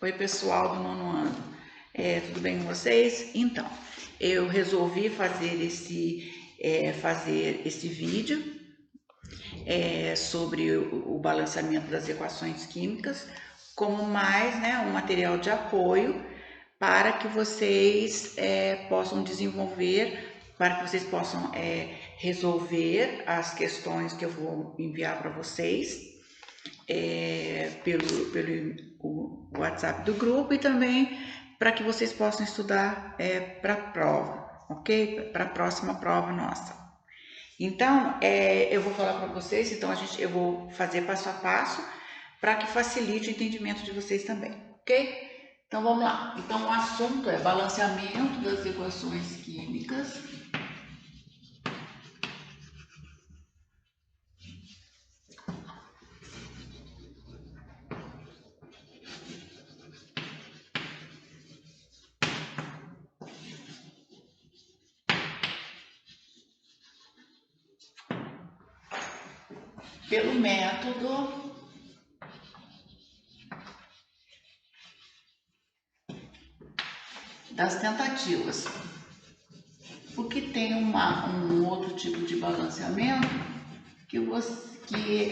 Oi, pessoal do nono ano, tudo bem com vocês? Então, eu resolvi fazer esse vídeo sobre o balanceamento das equações químicas, como mais, né, um material de apoio para que vocês possam desenvolver, para que vocês possam resolver as questões que eu vou enviar para vocês pelo WhatsApp do grupo, e também para que vocês possam estudar para a prova, ok? Para a próxima prova nossa. Então, eu vou falar para vocês, então eu vou fazer passo a passo para que facilite o entendimento de vocês também, ok? Então vamos lá. Então o assunto é balanceamento das equações químicas. Pelo método das tentativas. Porque tem um outro tipo de balanceamento que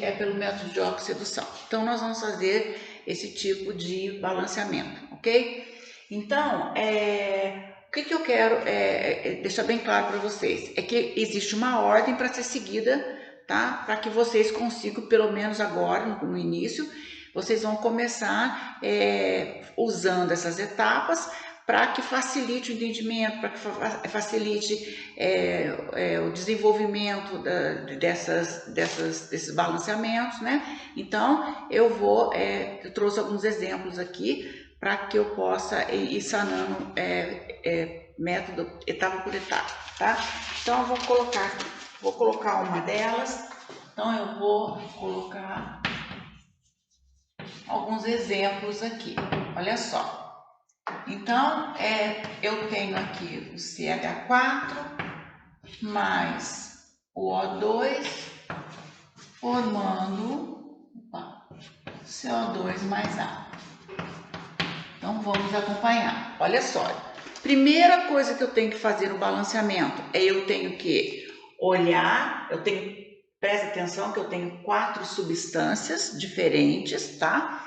é pelo método de oxidação. Então nós vamos fazer esse tipo de balanceamento, ok? Então, o que eu quero deixar bem claro para vocês é que existe uma ordem para ser seguida, tá? Para que vocês consigam, pelo menos agora, no início, vocês vão começar usando essas etapas para que facilite o entendimento, para que facilite o desenvolvimento desses balanceamentos, né? Então, eu trouxe alguns exemplos aqui para que eu possa ir sanando método etapa por etapa, tá? Então, eu vou colocar uma delas. Então, eu vou colocar alguns exemplos aqui. Olha só. Então, eu tenho aqui o CH4 mais o O2 formando CO2 mais água. Então, vamos acompanhar. Olha só, primeira coisa que eu tenho que fazer no balanceamento eu tenho que olhar, presta atenção que eu tenho 4 substâncias diferentes, tá?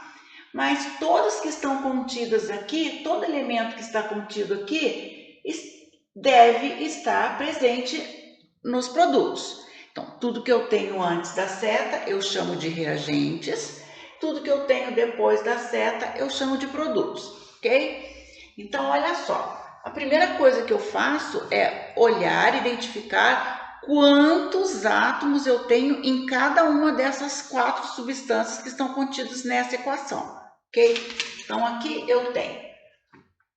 Mas todas que estão contidas aqui, todo elemento que está contido aqui deve estar presente nos produtos. Então, tudo que eu tenho antes da seta eu chamo de reagentes, tudo que eu tenho depois da seta eu chamo de produtos, ok? Então, olha só, a primeira coisa que eu faço é olhar, identificar quantos átomos eu tenho em cada uma dessas 4 substâncias que estão contidas nessa equação, ok? Então, aqui eu tenho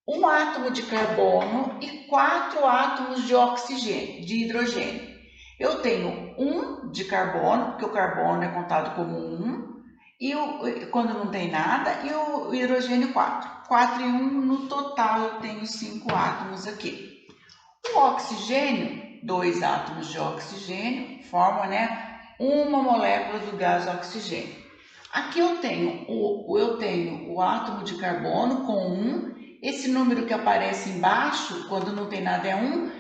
um átomo de carbono e 4 átomos de oxigênio, de hidrogênio. Eu tenho 1 de carbono, porque o carbono é contado como 1, e quando não tem nada, e o hidrogênio 4. 4 e 1, no total eu tenho 5 átomos aqui. O oxigênio, 2 átomos de oxigênio, formam, né, uma molécula do gás oxigênio. Aqui eu tenho o átomo de carbono com 1, esse número que aparece embaixo, quando não tem nada é 1,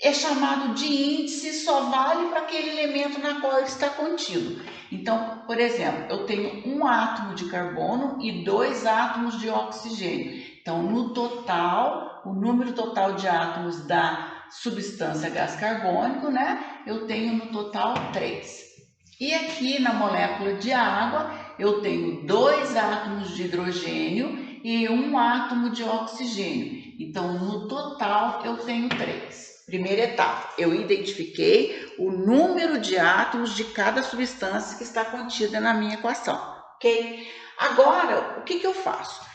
é chamado de índice, só vale para aquele elemento na qual ele está contido. Então, por exemplo, eu tenho um átomo de carbono e 2 átomos de oxigênio. Então, no total, o número total de átomos da substância gás carbônico, né? Eu tenho no total 3. E aqui na molécula de água, eu tenho 2 átomos de hidrogênio e 1 átomo de oxigênio. Então, no total, eu tenho 3. Primeira etapa, eu identifiquei o número de átomos de cada substância que está contida na minha equação, ok? Agora, o que eu faço?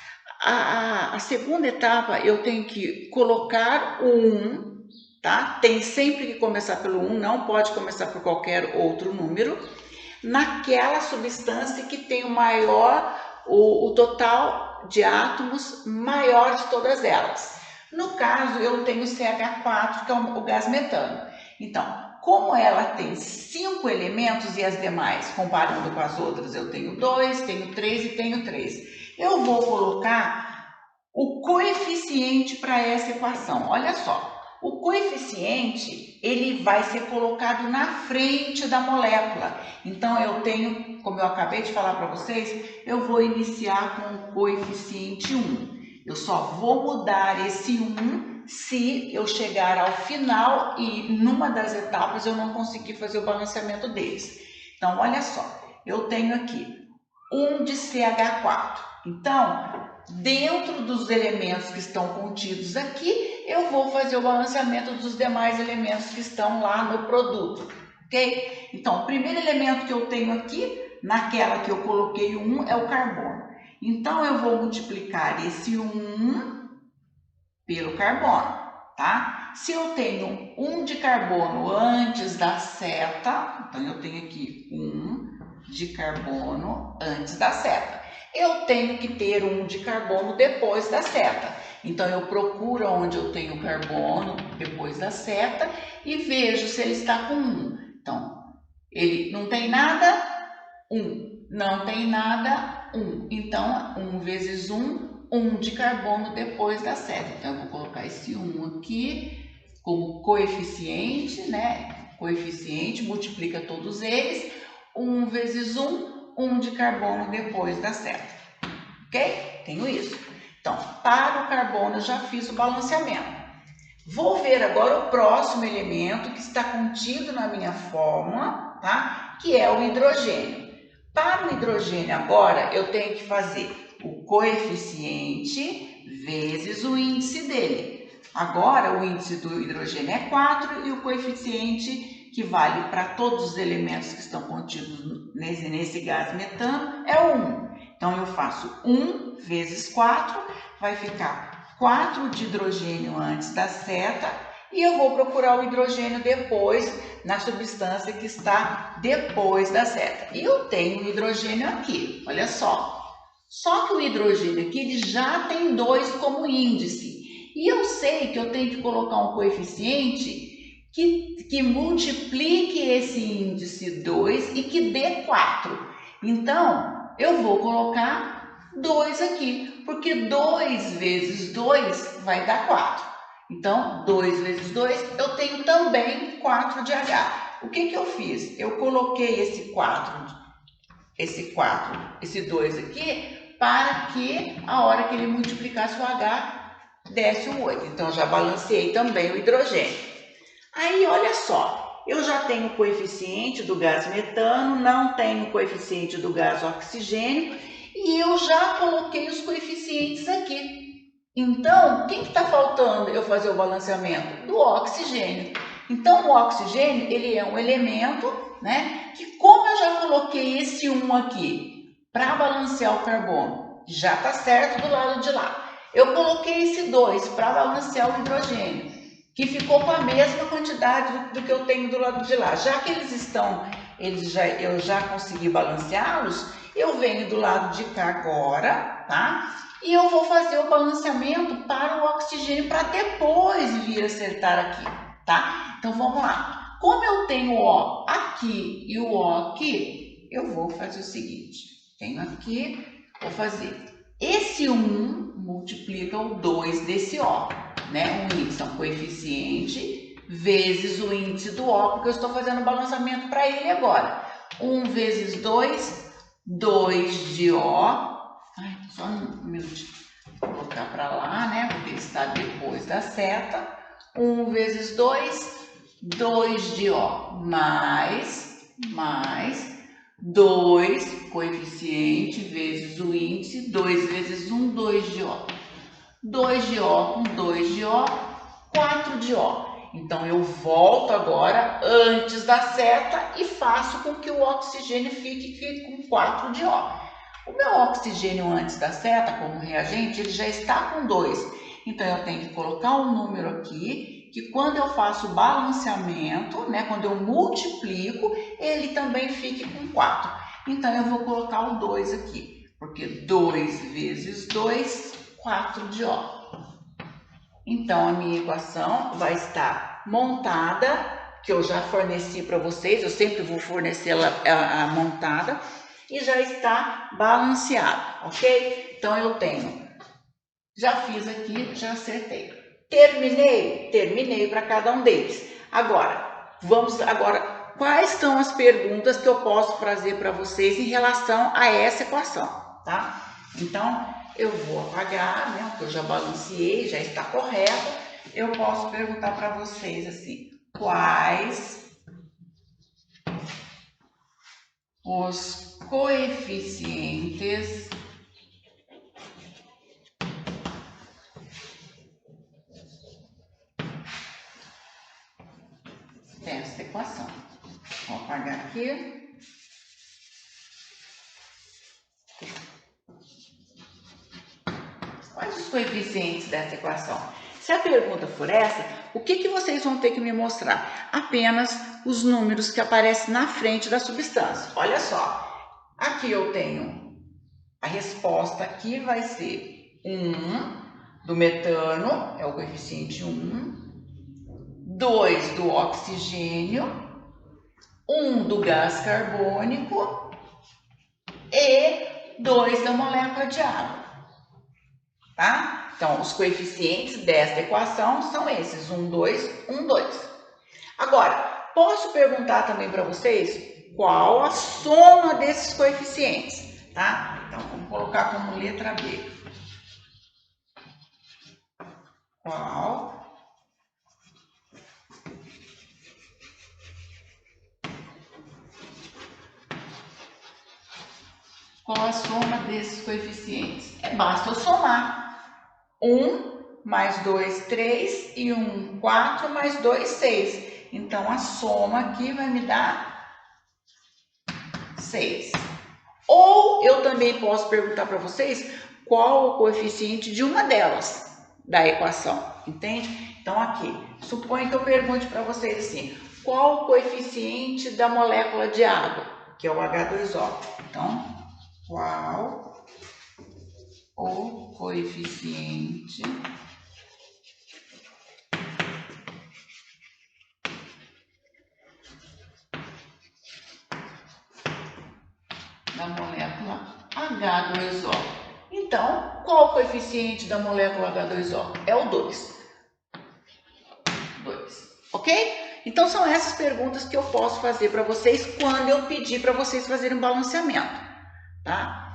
A segunda etapa, eu tenho que colocar o 1, tá? Tem sempre que começar pelo 1, não pode começar por qualquer outro número, naquela substância que tem o total de átomos maior de todas elas. No caso, eu tenho o CH4, que é o gás metano. Então, como ela tem 5 elementos e as demais, comparando com as outras, eu tenho 2, tenho 3 e tenho 3. Eu vou colocar o coeficiente para essa equação. Olha só, o coeficiente, ele vai ser colocado na frente da molécula. Então, eu tenho, como eu acabei de falar para vocês, eu vou iniciar com o coeficiente 1. Eu só vou mudar esse 1 se eu chegar ao final e numa das etapas eu não conseguir fazer o balanceamento deles. Então, olha só, eu tenho aqui 1 de CH4. Então, dentro dos elementos que estão contidos aqui, eu vou fazer o balanceamento dos demais elementos que estão lá no produto, ok? Então, o primeiro elemento que eu tenho aqui, naquela que eu coloquei o 1, é o carbono. Então, eu vou multiplicar esse 1 pelo carbono, tá? Se eu tenho 1 de carbono antes da seta, então eu tenho aqui 1 de carbono antes da seta. Eu tenho que ter 1 de carbono depois da seta. Então, eu procuro onde eu tenho carbono depois da seta e vejo se ele está com 1. Então, ele não tem nada, 1. Não tem nada, 1. Então, 1 vezes 1, 1 de carbono depois da seta. Então, eu vou colocar esse 1 aqui como coeficiente, né? Coeficiente, multiplica todos eles. 1 vezes 1, 1 de carbono depois da seta. Ok? Tenho isso. Então, para o carbono eu já fiz o balanceamento. Vou ver agora o próximo elemento que está contido na minha fórmula, tá? Que é o hidrogênio. Para o hidrogênio agora eu tenho que fazer o coeficiente vezes o índice dele. Agora o índice do hidrogênio é 4 e o coeficiente que vale para todos os elementos que estão contidos nesse gás metano é 1. Então, eu faço 1 vezes 4, vai ficar 4 de hidrogênio antes da seta e eu vou procurar o hidrogênio depois na substância que está depois da seta. E eu tenho o hidrogênio aqui, olha só. Só que o hidrogênio aqui ele já tem 2 como índice. E eu sei que eu tenho que colocar um coeficiente que multiplique esse índice 2 e que dê 4. Então, eu vou colocar 2 aqui, porque 2 vezes 2 vai dar 4. Então, 2 vezes 2, eu tenho também 4 de H. O que eu fiz? Eu coloquei esse 2 aqui, para que a hora que ele multiplicasse o H, desse o 8. Então, já balanceei também o hidrogênio. Aí, olha só, eu já tenho o coeficiente do gás metano, não tenho o coeficiente do gás oxigênio e eu já coloquei os coeficientes aqui. Então, o que está faltando eu fazer o balanceamento? Do oxigênio. Então, o oxigênio, ele é um elemento, né, que como eu já coloquei esse 1 aqui para balancear o carbono, já está certo do lado de lá. Eu coloquei esse 2 para balancear o hidrogênio, que ficou com a mesma quantidade do que eu tenho do lado de lá. Já que eu já consegui balanceá-los, eu venho do lado de cá agora, tá? E eu vou fazer o balanceamento para o oxigênio para depois vir acertar aqui, tá? Então, vamos lá. Como eu tenho o O aqui e o O aqui, eu vou fazer o seguinte. Tenho aqui, vou fazer esse 1 multiplica o 2 desse O, né? O índice é um coeficiente vezes o índice do O, porque eu estou fazendo o balanceamento para ele agora. 1 vezes 2, 2 de O. Ai, só um minutinho. Vou colocar para lá, né? Porque ele está depois da seta. 1 vezes 2, 2 de O. Mais 2, coeficiente, vezes o índice. 2 vezes 1, 2 de O. 2 de O com 2 de O, 4 de O. Então, eu volto agora antes da seta e faço com que o oxigênio fique com 4 de O. O meu oxigênio antes da seta, como reagente, ele já está com 2. Então, eu tenho que colocar um número aqui, que quando eu faço o balanceamento, né, quando eu multiplico, ele também fique com 4. Então, eu vou colocar o 2 aqui, porque 2 vezes 2, 4 de O. Então, a minha equação vai estar montada que eu já forneci para vocês, eu sempre vou fornecer a montada, e já está balanceado, ok? Então eu tenho, já fiz aqui, já acertei. Terminei? Terminei para cada um deles. Agora, quais são as perguntas que eu posso fazer para vocês em relação a essa equação, tá? Então, eu vou apagar, né, porque eu já balanceei, já está correto. Eu posso perguntar para vocês assim, quais os coeficientes dessa equação? Vou apagar aqui. Quais os coeficientes dessa equação? Se a pergunta for essa, o que vocês vão ter que me mostrar? Apenas os números que aparecem na frente da substância. Olha só, aqui eu tenho a resposta, aqui vai ser 1 do metano, é o coeficiente 1, 2 do oxigênio, 1 do gás carbônico e 2 da molécula de água, tá? Então, os coeficientes desta equação são esses, 1, 2, 1, 2. Agora, posso perguntar também para vocês qual a soma desses coeficientes, tá? Então, vamos colocar como letra B. Qual a soma desses coeficientes? Basta eu somar. 1 mais 2, 3 e 1, 4 mais 2, 6. Então, a soma aqui vai me dar 6. Ou eu também posso perguntar para vocês qual o coeficiente de uma delas da equação, entende? Então, aqui, suponho que eu pergunte para vocês assim, qual o coeficiente da molécula de água, que é o H2O. Então, qual o coeficiente da molécula H2O? Então, qual o coeficiente da molécula H2O? É o 2. 2, ok? Então, são essas perguntas que eu posso fazer para vocês quando eu pedir para vocês fazerem um balanceamento, tá?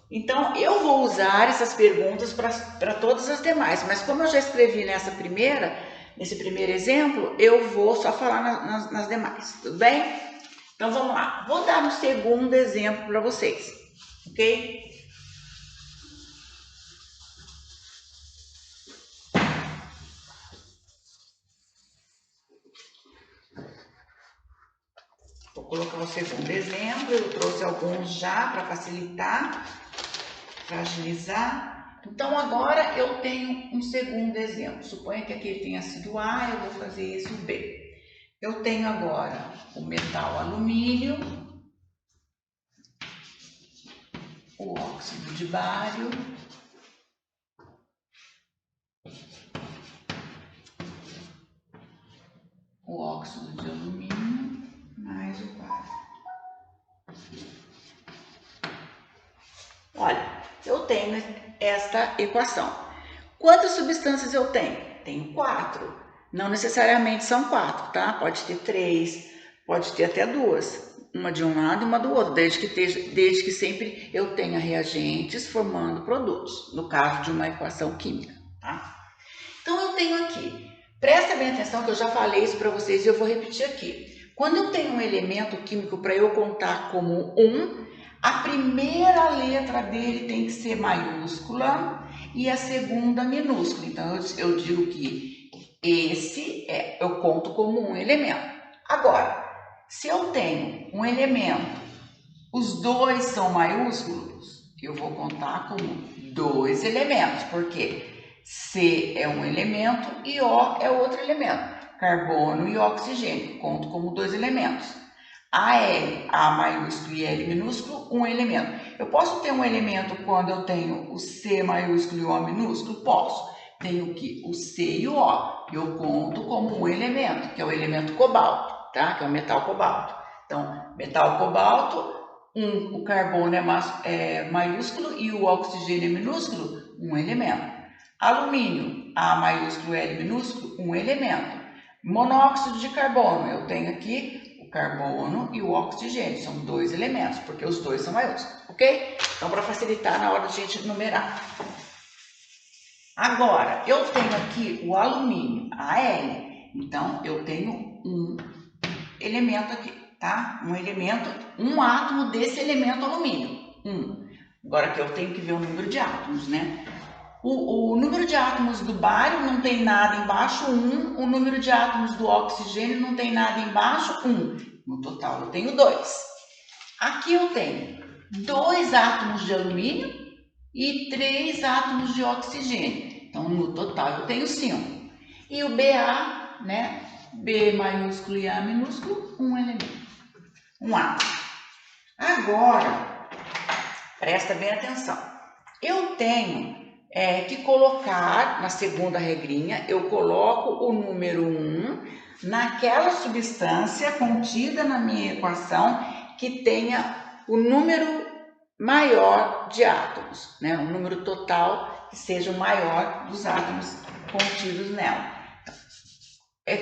Então, eu vou usar essas perguntas para todas as demais, mas como eu já escrevi nesse primeiro exemplo, eu vou só falar nas demais, tudo bem? Então, vamos lá. Vou dar um segundo exemplo para vocês, ok? Vou colocar o segundo exemplo, eu trouxe alguns já para facilitar, para agilizar. Então, agora eu tenho um segundo exemplo. Suponha que aquele tenha sido A, eu vou fazer esse o B. Eu tenho agora o metal alumínio, o óxido de bário, o óxido de alumínio, mais o bário. Olha, eu tenho esta equação. Quantas substâncias eu tenho? Tenho 4. Não necessariamente são 4, tá? Pode ter 3, pode ter até 2. Uma de um lado e uma do outro, desde que sempre eu tenha reagentes formando produtos, no caso de uma equação química, tá? Então, eu tenho aqui, presta bem atenção que eu já falei isso para vocês e eu vou repetir aqui. Quando eu tenho um elemento químico para eu contar como 1, a primeira letra dele tem que ser maiúscula e a segunda minúscula. Então, eu digo que eu conto como um elemento. Agora, se eu tenho um elemento, os dois são maiúsculos, eu vou contar como 2 elementos, porque C é um elemento e O é outro elemento. Carbono e oxigênio, conto como 2 elementos. A maiúsculo e L minúsculo, um elemento. Eu posso ter um elemento quando eu tenho o C maiúsculo e o O minúsculo? Posso. tenho que o C e o O. Eu conto como um elemento, que é o elemento cobalto, tá? Que é o metal cobalto. Então, metal cobalto, o carbono é maiúsculo e o oxigênio é minúsculo, um elemento. Alumínio, A maiúsculo, L minúsculo, um elemento. Monóxido de carbono, eu tenho aqui o carbono e o oxigênio, são dois elementos, porque os dois são maiúsculos, ok? Então, para facilitar na hora de a gente numerar. Agora, eu tenho aqui o alumínio, Al. Então, eu tenho um elemento aqui, tá? Um elemento, um átomo desse elemento alumínio. Agora que eu tenho que ver o número de átomos, né? O número de átomos do bário não tem nada embaixo, 1. O número de átomos do oxigênio não tem nada embaixo, 1. No total, eu tenho 2. Aqui eu tenho 2 átomos de alumínio e 3 átomos de oxigênio. Então, no total, eu tenho 5. E o Ba, né? B maiúsculo e A minúsculo, um elemento. Um átomo. Agora, presta bem atenção. Eu tenho que colocar, na segunda regrinha, eu coloco o número 1 naquela substância contida na minha equação que tenha o número maior de átomos, né? O número total que seja o maior dos átomos contidos nela.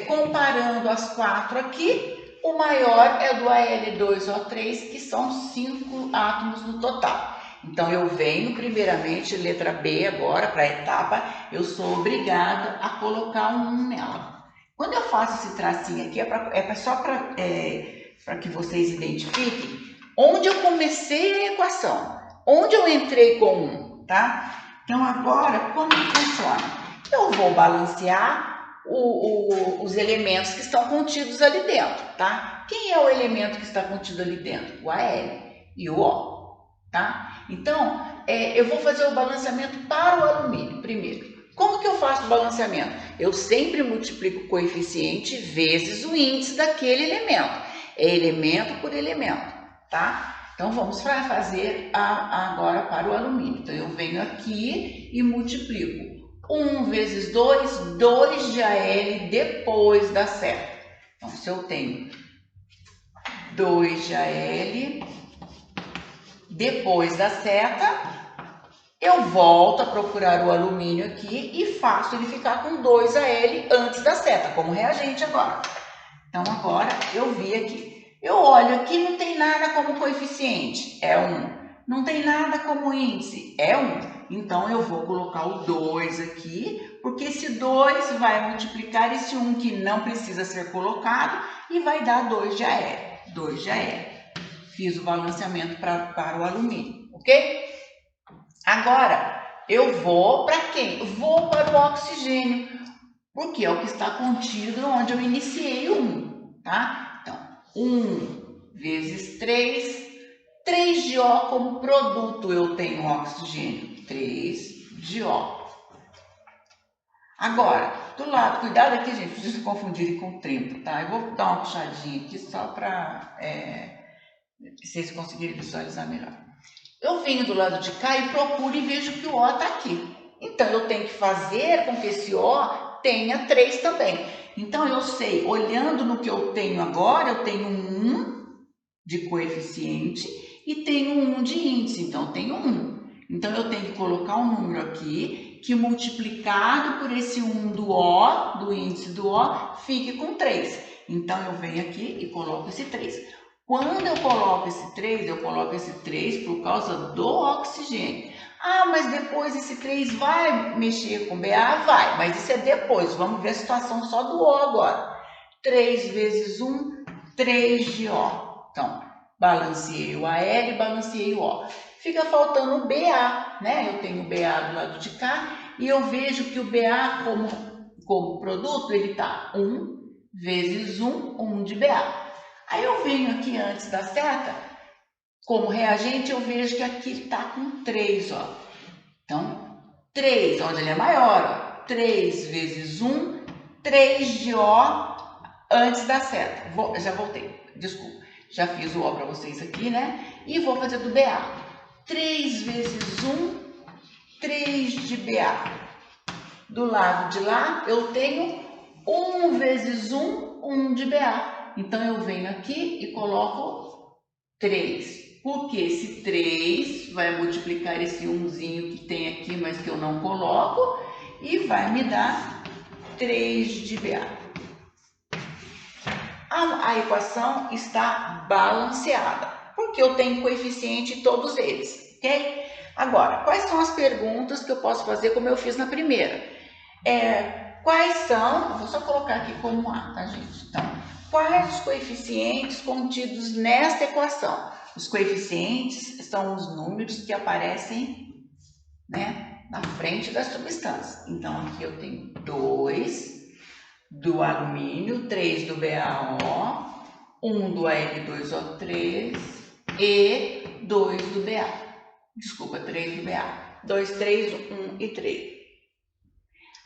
Comparando as 4 aqui, o maior é do Al2O3, que são 5 átomos no total. Então, eu venho primeiramente, letra B agora, para a etapa, eu sou obrigada a colocar um 1 nela. Quando eu faço esse tracinho aqui, só para que vocês identifiquem onde eu comecei a equação, onde eu entrei com 1, tá? Então, agora, como que funciona? Eu vou balancear os elementos que estão contidos ali dentro, tá? Quem é o elemento que está contido ali dentro? O Al e o O, tá? Então, eu vou fazer o balanceamento para o alumínio primeiro. Como que eu faço o balanceamento? Eu sempre multiplico o coeficiente vezes o índice daquele elemento. É elemento por elemento, tá? Então, vamos fazer agora para o alumínio. Então, eu venho aqui e multiplico 1 vezes 2, 2 de Al depois da seta. Então, se eu tenho 2 de Al depois da seta, eu volto a procurar o alumínio aqui e faço ele ficar com 2 Al antes da seta, como reagente agora. Então, agora eu vi aqui. Eu olho aqui, não tem nada como coeficiente, é 1. Não tem nada como índice, é 1. Então, eu vou colocar o 2 aqui, porque esse 2 vai multiplicar esse 1 que não precisa ser colocado e vai dar 2 de Al. 2 de Al. Fiz o balanceamento para o alumínio, ok? Agora, eu vou para quem? Vou para o oxigênio, porque é o que está contido onde eu iniciei o 1, tá? Então, 1 vezes 3, 3 de O como produto eu tenho oxigênio, 3 de O. Agora, do lado, cuidado aqui, gente, não se confundirem com 30, tá? Eu vou dar uma puxadinha aqui só para vocês conseguirem visualizar melhor. Eu venho do lado de cá e procuro e vejo que o O está aqui. Então, eu tenho que fazer com que esse O tenha 3 também. Então, eu sei, olhando no que eu tenho agora, eu tenho 1 de coeficiente e tenho 1 de índice. Então, eu tenho 1. Então, eu tenho que colocar um número aqui que multiplicado por esse 1 do O, do índice do O, fique com 3. Então, eu venho aqui e coloco esse 3. Quando eu coloco esse 3 por causa do oxigênio. Ah, mas depois esse 3 vai mexer com BA? Vai, mas isso é depois. Vamos ver a situação só do O agora. 3 vezes 1, 3 de O. Então, balanceei o Al e balanceei o O. Fica faltando o BA, né? Eu tenho o BA do lado de cá e eu vejo que o BA como produto, ele está 1 vezes 1, 1 de BA. Aí eu venho aqui antes da seta, como reagente, eu vejo que aqui está com 3, ó. Então, 3, onde ele é maior, ó. 3 vezes 1, 3 de O antes da seta. Já voltei, desculpa. Já fiz o O para vocês aqui, né? E vou fazer do BA. 3 vezes 1, 3 de BA. Do lado de lá, eu tenho 1 vezes 1, 1 de BA. Então, eu venho aqui e coloco 3. Porque esse 3 vai multiplicar esse 1zinho que tem aqui, mas que eu não coloco, e vai me dar 3 de BA. A equação está balanceada, porque eu tenho coeficiente em todos eles, ok? Agora, quais são as perguntas que eu posso fazer como eu fiz na primeira? Quais são, vou só colocar aqui como A, tá, gente? Então, quais os coeficientes contidos nesta equação? Os coeficientes são os números que aparecem, né, na frente da substância. Então, aqui eu tenho 2 do alumínio, 3 do BaO, 1 do Al2O3 e 2 do Ba. Desculpa, 3 do Ba. 2, 3, 1 e 3.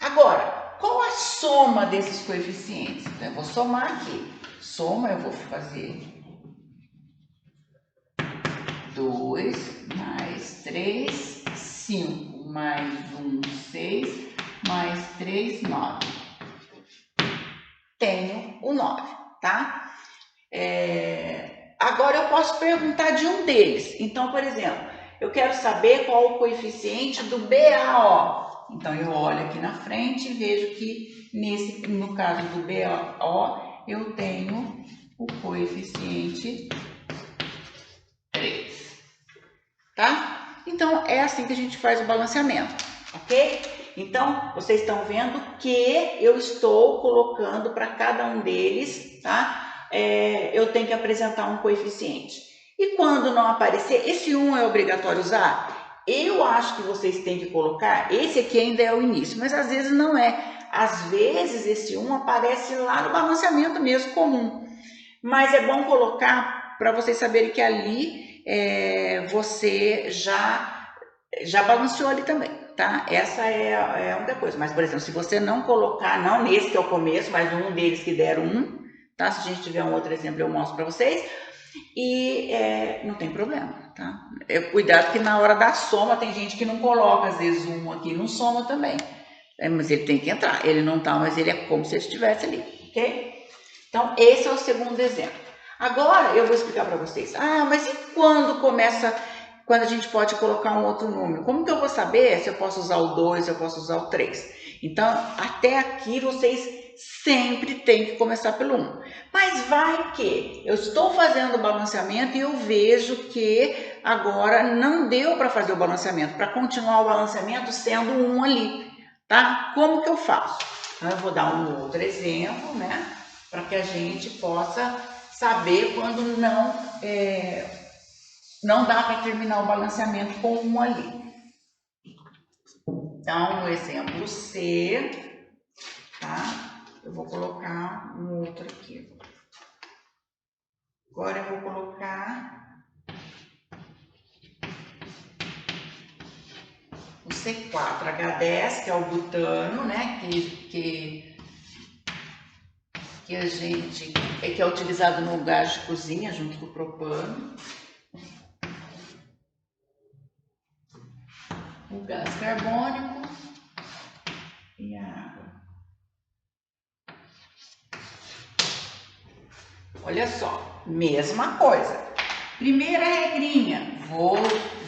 Agora, qual a soma desses coeficientes? Então, eu vou somar aqui. Soma, eu vou fazer 2 mais 3, 5, mais 1, 6, mais 3, 9. Tenho o 9, tá? Agora eu posso perguntar de um deles. Então, por exemplo, eu quero saber qual o coeficiente do BaO. Então, eu olho aqui na frente e vejo que, no caso do BaO, eu tenho o coeficiente 3, tá? Então, é assim que a gente faz o balanceamento, ok? Então, vocês estão vendo que eu estou colocando para cada um deles, tá? Eu tenho que apresentar um coeficiente. E quando não aparecer, esse 1 é obrigatório usar? Eu acho que vocês têm que colocar, esse aqui ainda é o início, mas às vezes não é. Às vezes esse 1 aparece lá no balanceamento mesmo comum. Mas é bom colocar para vocês saberem que ali você já balanceou ali também, tá? Essa é a única coisa. Mas, por exemplo, se você não colocar, não nesse que é o começo, mas um deles que deram 1, tá? Se a gente tiver um outro exemplo, eu mostro para vocês. E não tem problema, tá? Cuidado que na hora da soma tem gente que não coloca, às vezes, 1 aqui, não soma também. Mas ele tem que entrar. Ele não tá, mas ele é como se ele estivesse ali, ok? Então, esse é o segundo exemplo. Agora, eu vou explicar para vocês. Mas e quando a gente pode colocar um outro número? Como que eu vou saber se eu posso usar o 2, se eu posso usar o 3? Então, até aqui, vocês sempre têm que começar pelo 1. Mas vai que eu estou fazendo o balanceamento e eu vejo que agora não deu para fazer o balanceamento, para continuar o balanceamento sendo 1 ali, tá? Como que eu faço? Então, eu vou dar um outro exemplo, né? Para que a gente possa saber quando não dá para terminar o balanceamento com 1 ali. Então, no exemplo C, tá? Eu vou colocar um outro aqui. Agora eu vou colocar o C4H10, que é o butano, né? Que é utilizado no gás de cozinha junto com o propano. O gás carbônico e a água. Olha só, mesma coisa. Primeira regrinha, vou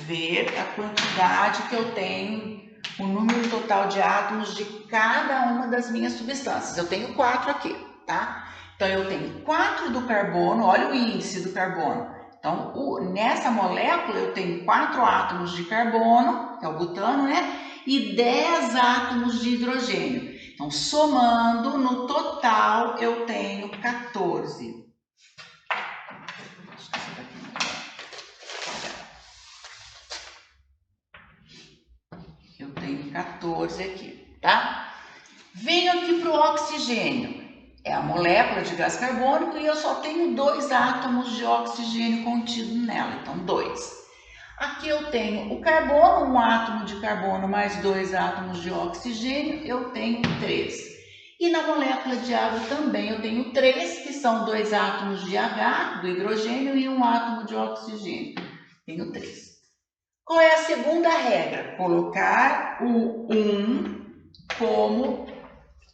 ver a quantidade que eu tenho, o número total de átomos de cada uma das minhas substâncias. Eu tenho 4 aqui, tá? Então, eu tenho 4 do carbono, olha o índice do carbono. Então, nessa molécula, eu tenho 4 átomos de carbono, que é o butano, né? E 10 átomos de hidrogênio. Então, somando, no total, eu tenho 14. Eu tenho 14 aqui, tá? Venho aqui para o oxigênio. É a molécula de gás carbônico e eu só tenho 2 átomos de oxigênio contido nela, então 2. Aqui eu tenho o carbono, 1 átomo de carbono mais 2 átomos de oxigênio, eu tenho 3. E na molécula de água também eu tenho 3, que são 2 átomos de H, do hidrogênio, e 1 átomo de oxigênio. Tenho 3. Qual é a segunda regra? Colocar o 1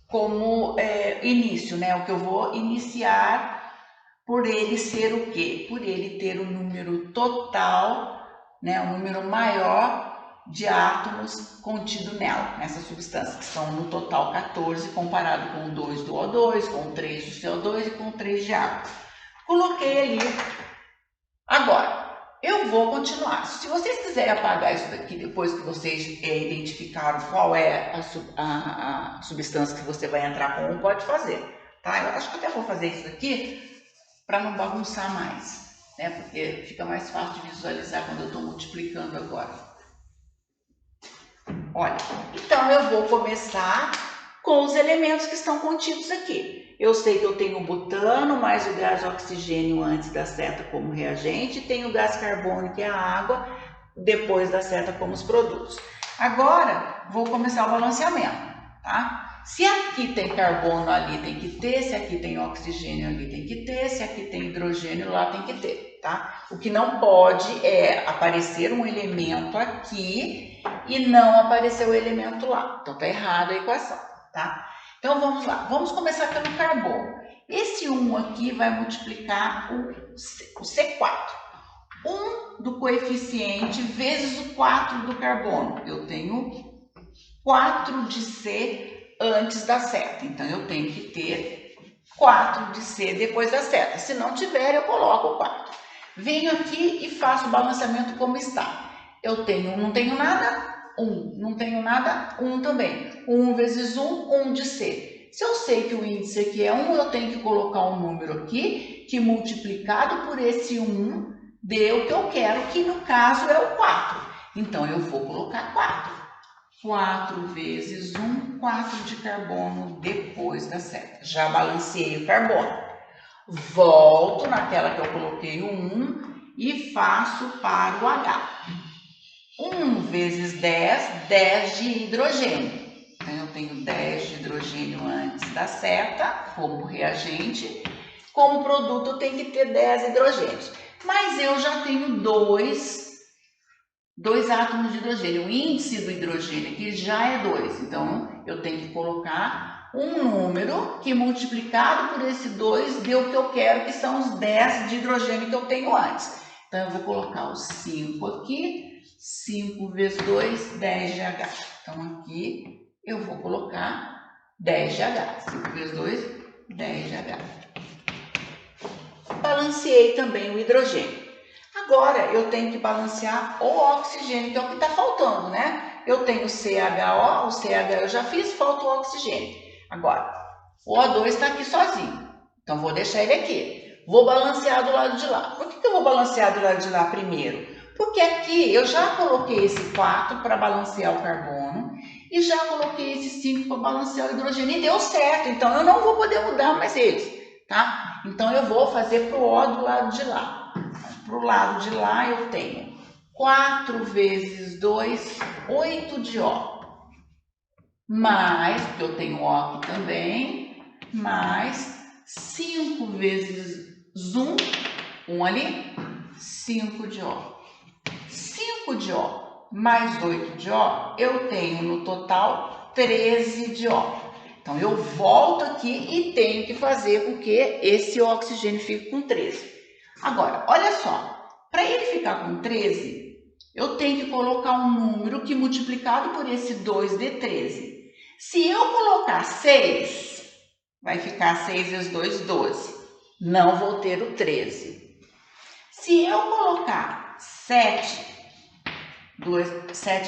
como início, né? O que eu vou iniciar por ele ser o quê? Por ele ter o número total, né? O número maior de átomos contido nela, nessa substância, que são no total 14, comparado com 2 do O2, com 3 do CO2 e com 3 de água. Coloquei ali. Agora, eu vou continuar. Se vocês quiserem apagar isso daqui, depois que vocês identificaram qual é a substância que você vai entrar com um, pode fazer, tá? Eu acho que até vou fazer isso aqui para não bagunçar mais, né? Porque fica mais fácil de visualizar quando eu estou multiplicando agora. Olha, então eu vou começar com os elementos que estão contidos aqui. Eu sei que eu tenho o butano mais o gás oxigênio antes da seta como reagente, e tenho o gás carbônico, que é a água, depois da seta como os produtos. Agora, vou começar o balanceamento, tá? Se aqui tem carbono, ali tem que ter, se aqui tem oxigênio, ali tem que ter, se aqui tem hidrogênio, lá tem que ter, tá? O que não pode é aparecer um elemento aqui e não aparecer o elemento lá. Então, tá errada a equação, tá? Então, vamos lá. Vamos começar pelo carbono. Esse 1 aqui vai multiplicar o C4. 1 do coeficiente vezes o 4 do carbono. Eu tenho 4 de C antes da seta. Então, eu tenho que ter 4 de C depois da seta. Se não tiver, eu coloco o 4. Venho aqui e faço o balanceamento como está. Eu tenho, não tenho nada, 1. Não tenho nada, 1 também. 1 vezes 1, 1 de C. Se eu sei que o índice aqui é 1, eu tenho que colocar um número aqui, que multiplicado por esse 1, dê o que eu quero, que no caso é o 4. Então, eu vou colocar 4. 4 vezes 1, 4 de carbono depois da seta. Já balanceei o carbono. Volto naquela que eu coloquei o 1 e faço para o H. 1 vezes 10, 10 de hidrogênio. Então, eu tenho 10 de hidrogênio antes da seta, como reagente. Como produto, eu tenho que ter 10 hidrogênios. Mas eu já tenho dois átomos de hidrogênio. O índice do hidrogênio aqui já é 2. Então, eu tenho que colocar um número que multiplicado por esse 2 deu o que eu quero, que são os 10 de hidrogênio que eu tenho antes. Então, eu vou colocar o 5 aqui. 5 vezes 2, 10 de H. Então, aqui eu vou colocar 10 de H. 5 vezes 2, 10 de H. Balanceei também o hidrogênio. Agora, eu tenho que balancear o oxigênio, que é o que está faltando, né? Eu tenho o CHO, o CH eu já fiz, falta o oxigênio. Agora, o O2 está aqui sozinho. Então, vou deixar ele aqui. Vou balancear do lado de lá. Por que eu vou balancear do lado de lá primeiro? Porque aqui eu já coloquei esse 4 para balancear o carbono e já coloquei esse 5 para balancear o hidrogênio e deu certo. Então, eu não vou poder mudar mais eles, tá? Então, eu vou fazer para o O do lado de lá. Para o lado de lá, eu tenho 4 vezes 2, 8 de O. Mais, porque eu tenho O aqui também, mais 5 vezes 1 ali, 5 de O. 5 de O mais 8 de O, eu tenho no total 13 de O. Então, eu volto aqui e tenho que fazer com que esse oxigênio fique com 13. Agora, olha só, para ele ficar com 13, eu tenho que colocar um número que multiplicado por esse 2 dê 13. Se eu colocar 6, vai ficar 6 vezes 2, 12. Não vou ter o 13. Se eu colocar 7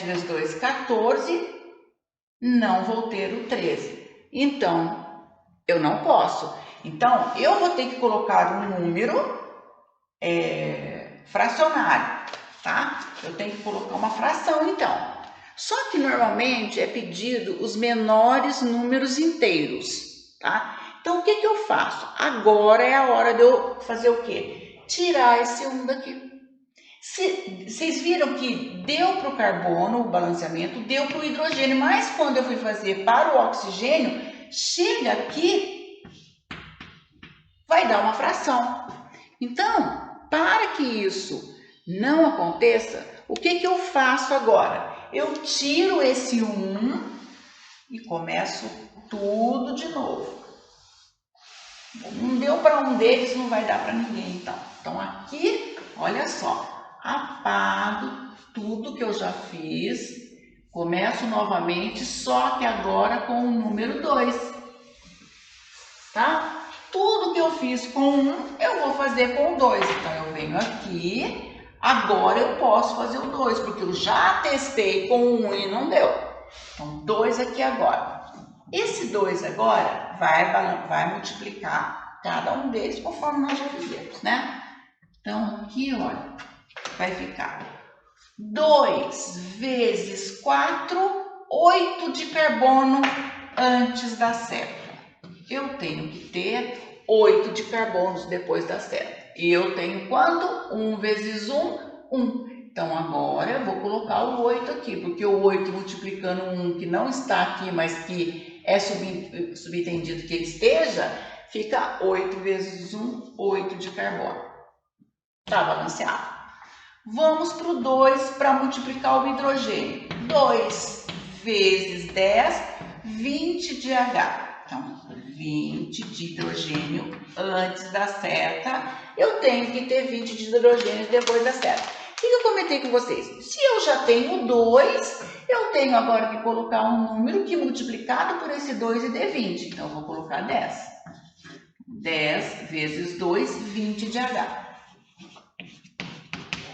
vezes 2, 14, não vou ter o 13. Então, eu não posso. Então, eu vou ter que colocar um número fracionário, tá? Eu tenho que colocar uma fração, então. Só que, normalmente, é pedido os menores números inteiros, tá? Então, o que eu faço? Agora é a hora de eu fazer o quê? Tirar esse 1 daqui. Vocês viram que deu para o carbono o balanceamento, deu para o hidrogênio, mas quando eu fui fazer para o oxigênio, chega aqui, vai dar uma fração. Então, para que isso não aconteça, o que eu faço agora? Eu tiro esse 1 e começo tudo de novo. Não deu para um deles, não vai dar para ninguém, então. Então, aqui, olha só, apago tudo que eu já fiz, começo novamente, só que agora com o número 2, tá? Tudo que eu fiz com 1, eu vou fazer com o 2. Então, eu venho aqui, agora eu posso fazer o 2, porque eu já testei com 1 e não deu. Então, 2 aqui agora. Esse 2 agora vai multiplicar cada um deles conforme nós já fizemos, né? Então, aqui, olha, vai ficar 2 vezes 4, 8 de carbono antes da seta. Eu tenho que ter 8 de carbonos depois da seta. E eu tenho quanto? 1 vezes 1, 1. Então, agora eu vou colocar o 8 aqui, porque o 8 multiplicando 1 que não está aqui, mas que é subentendido que ele esteja, fica 8 vezes 1, 8 de carbono. Tá balanceado. Vamos para o 2 para multiplicar o hidrogênio. 2 vezes 10, 20 de H. Então, 20 de hidrogênio antes da seta. Eu tenho que ter 20 de hidrogênio depois da seta. O que eu comentei com vocês? Se eu já tenho 2, eu tenho agora que colocar um número que multiplicado por esse 2 e dê 20. Então, eu vou colocar 10. 10 vezes 2, 20 de H.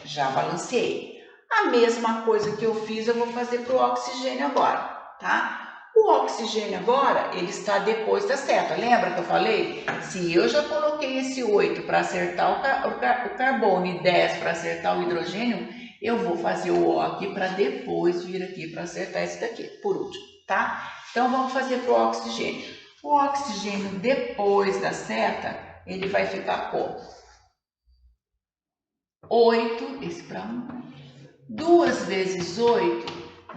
Já balanceei. A mesma coisa que eu fiz, eu vou fazer para o oxigênio agora, tá? O oxigênio agora, ele está depois da seta. Lembra que eu falei? Se eu já coloquei esse 8 para acertar o carbono e 10 para acertar o hidrogênio, eu vou fazer o O aqui para depois vir aqui para acertar esse daqui, por último, tá? Então, vamos fazer para o oxigênio. O oxigênio depois da seta, ele vai ficar como? 8, esse para 1. 2 vezes 8,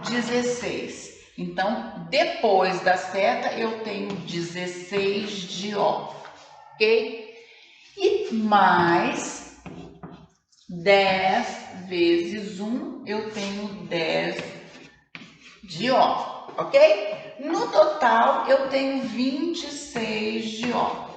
16. Então, depois da seta, eu tenho 16 de O, ok? E mais 10 vezes 1, eu tenho 10 de O, ok? No total, eu tenho 26 de O.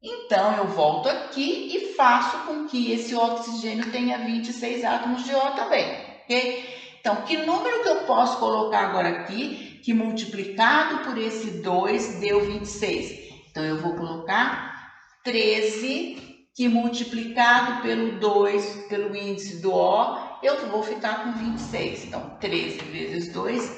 Então, eu volto aqui e faço com que esse oxigênio tenha 26 átomos de O também, ok? Então, que número que eu posso colocar agora aqui, que multiplicado por esse 2 deu 26? Então, eu vou colocar 13, que multiplicado pelo 2, pelo índice do O, eu vou ficar com 26. Então, 13 vezes 2,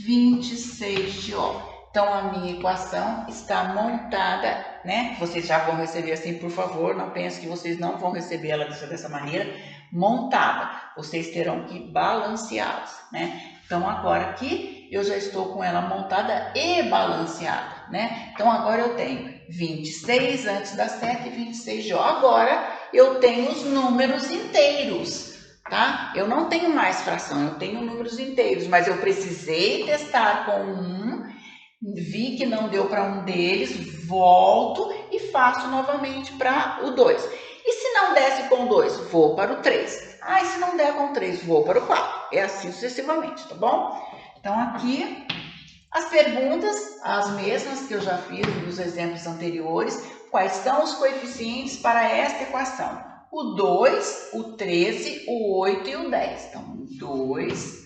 26 de O. Então, a minha equação está montada, né? Vocês já vão receber assim, por favor, não pense que vocês não vão receber ela dessa maneira, montada. Vocês terão que balanceá-los, né? Então, agora aqui, eu já estou com ela montada e balanceada, né? Então, agora eu tenho 26 antes da seta e 26 de O. Agora, eu tenho os números inteiros, tá? Eu não tenho mais fração, eu tenho números inteiros, mas eu precisei testar com um, vi que não deu para um deles, volto e faço novamente para o 2. E se não desse com o 2, vou para o 3. Ah, e se não der com o 3, vou para o 4. É assim sucessivamente, tá bom? Então, aqui, as perguntas, as mesmas que eu já fiz nos exemplos anteriores. Quais são os coeficientes para esta equação? O 2, o 13, o 8 e o 10. Então, 2,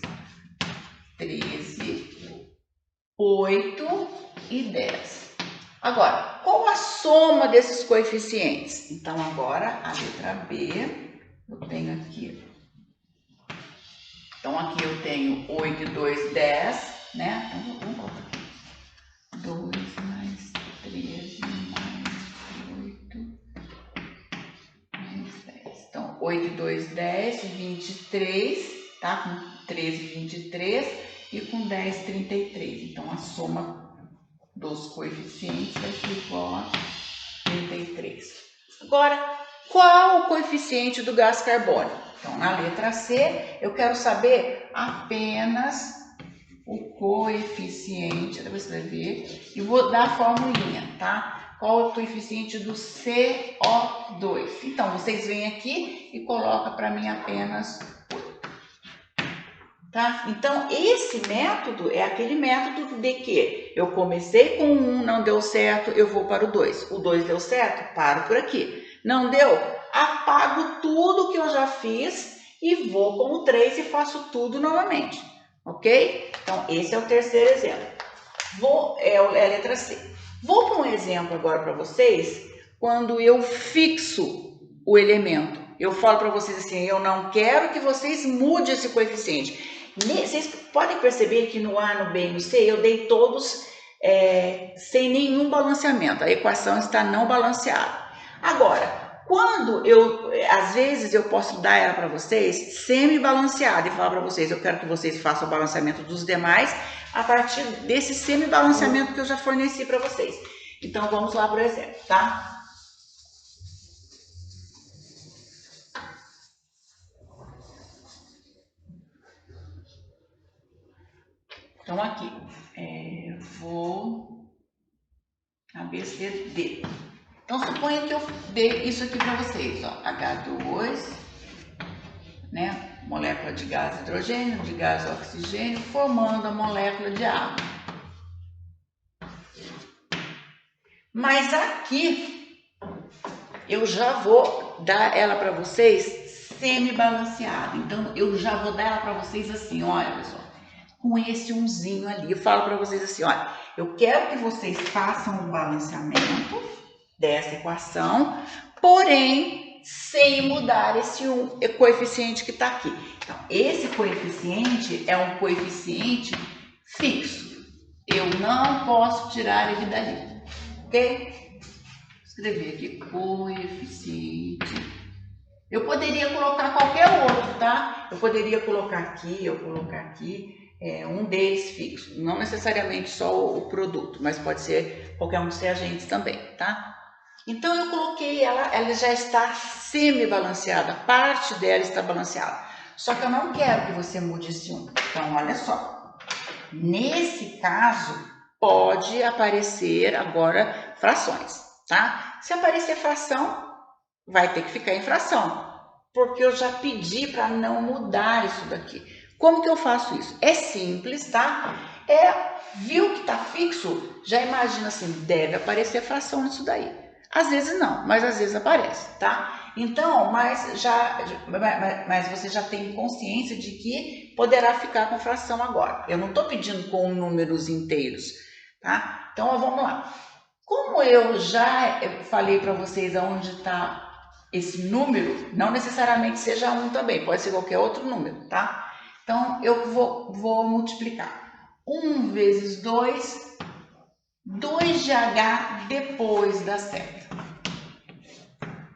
13... 8 e 10. Agora, qual a soma desses coeficientes? Então, agora, a letra B, eu tenho aqui. Então, aqui eu tenho 8 e 2, 10, né? Então, vamos colocar aqui. 2 mais 13 mais 8 mais 10. Então, 8 e 2, 10, 23, tá? Com 13, 23. E com 10, 33. Então, a soma dos coeficientes vai ser igual a 33. Agora, qual o coeficiente do gás carbônico? Então, na letra C, eu quero saber apenas o coeficiente, eu vou escrever, e vou dar a formulinha, tá? Qual é o coeficiente do CO2? Então, vocês vêm aqui e colocam para mim apenas 8. Tá? Então, esse método é aquele método de que eu comecei com um, não deu certo, eu vou para o 2. O 2 deu certo, paro por aqui. Não deu? Apago tudo que eu já fiz e vou com o 3 e faço tudo novamente. Ok? Então, esse é o terceiro exemplo. É a letra C. Vou para um exemplo agora para vocês, quando eu fixo o elemento. Eu falo para vocês assim, eu não quero que vocês mudem esse coeficiente. Vocês podem perceber que no A, no B e no C, eu dei todos sem nenhum balanceamento. A equação está não balanceada. Agora, às vezes eu posso dar ela para vocês semi-balanceada e falar para vocês, eu quero que vocês façam o balanceamento dos demais a partir desse semi-balanceamento que eu já forneci para vocês. Então, vamos lá para o exemplo, tá? Então, aqui, vou ABCD. Então, suponha que eu dei isso aqui para vocês, ó, H2, né, molécula de gás hidrogênio, de gás oxigênio, formando a molécula de água. Mas aqui, eu já vou dar ela para vocês semi-balanceada. Então, eu já vou dar ela para vocês assim, olha, pessoal, com esse umzinho ali. Eu falo para vocês assim, olha, eu quero que vocês façam um balanceamento dessa equação, porém, sem mudar esse coeficiente que está aqui. Então, esse coeficiente é um coeficiente fixo. Eu não posso tirar ele dali, ok? Vou escrever aqui, coeficiente. Eu poderia colocar qualquer outro, tá? Eu poderia colocar aqui, um deles fixo. Não necessariamente só o produto, mas pode ser qualquer um dos reagentes também, tá? Então, eu coloquei ela já está semi-balanceada, parte dela está balanceada. Só que eu não quero que você mude esse 1. Então, olha só. Nesse caso, pode aparecer agora frações, tá? Se aparecer fração, vai ter que ficar em fração, porque eu já pedi para não mudar isso daqui. Como que eu faço isso? É simples, tá? Viu que está fixo? Já imagina assim, deve aparecer fração nisso daí. Às vezes não, mas às vezes aparece, tá? Então, mas você já tem consciência de que poderá ficar com fração agora. Eu não estou pedindo com números inteiros, tá? Então, vamos lá. Como eu já falei para vocês aonde está esse número, não necessariamente seja 1 também, pode ser qualquer outro número, tá? Então, eu vou multiplicar 1 vezes 2, 2 de H depois da seta.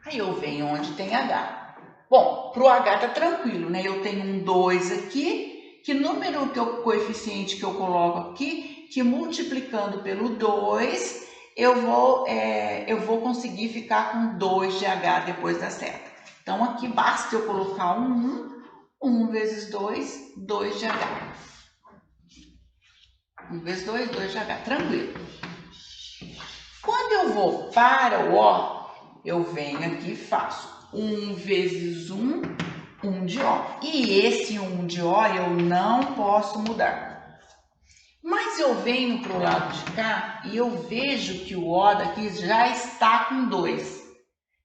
Aí eu venho onde tem H. Bom, para o H tá tranquilo, né? Eu tenho um 2 aqui, que número coeficiente que eu coloco aqui, que multiplicando pelo 2, eu vou conseguir ficar com 2 de H depois da seta. Então, aqui basta eu colocar 1 vezes 2, 2 de H. 1 vezes 2, 2 de H, tranquilo. Quando eu vou para o O, eu venho aqui e faço 1 vezes 1, 1 de O. E esse 1 de O eu não posso mudar. Mas eu venho para o lado de cá e eu vejo que o O daqui já está com 2.